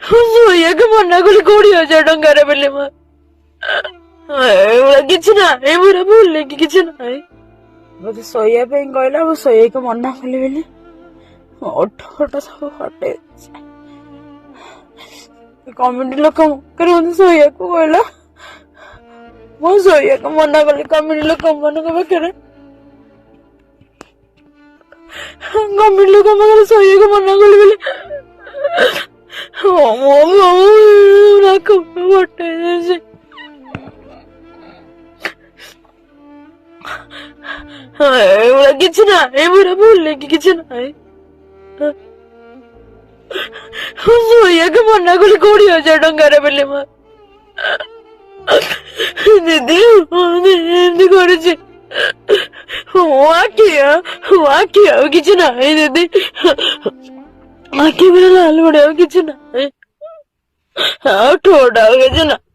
ଶୋଇବାକୁ ମନା କଲି 20,000 ଟଙ୍କାରେ ବୋଲି ମା। ଏଗୁଡା କିଛି ନାହିଁ, ପୁରା ଭୁଲ କି କିଛି ନାହିଁ। ମତେ ଶୋଇବା ପାଇଁ କହିଲା, ମୁଁ ଶୋଇବାକୁ ମନା କଲି ବୋଲି ଓଠ ଫୋଟ ସବୁ ହଟେଇ କମିଟି ଲୋକ ମତେ ଶୋଇବାକୁ କହିଲା, ମୁଁ ଶୋଇବାକୁ ମନା କଲି କମିଟି ଲୋକମାନଙ୍କ ପାଖରେ। କମିଟି ଲୋକ ପାଖରେ ଶୋଇବାକୁ ମନା କଲି ବୋଲି ହଟେଇ ଦେଇଛି। ଏଗୁଡା କିଛି ନାହିଁ, ପୁରା ଭୁଲ କି କିଛି ନାହିଁ। ଶୋଇବାକୁ ମନା କଲି 20,000 ଟଙ୍କାରେ ବୋଲି ମା। ଦିଦି ଏମିତି କରୁଛି। ଆଖି ଆଉ କିଛି ନାହିଁ ଦିଦି, ଆଖି ପୁରା ଲାଲ ପଡେ, ଆଉ କିଛି ନାହିଁ, ଆଉ ଠୋଟ ଆଉ କିଛି ନାହିଁ।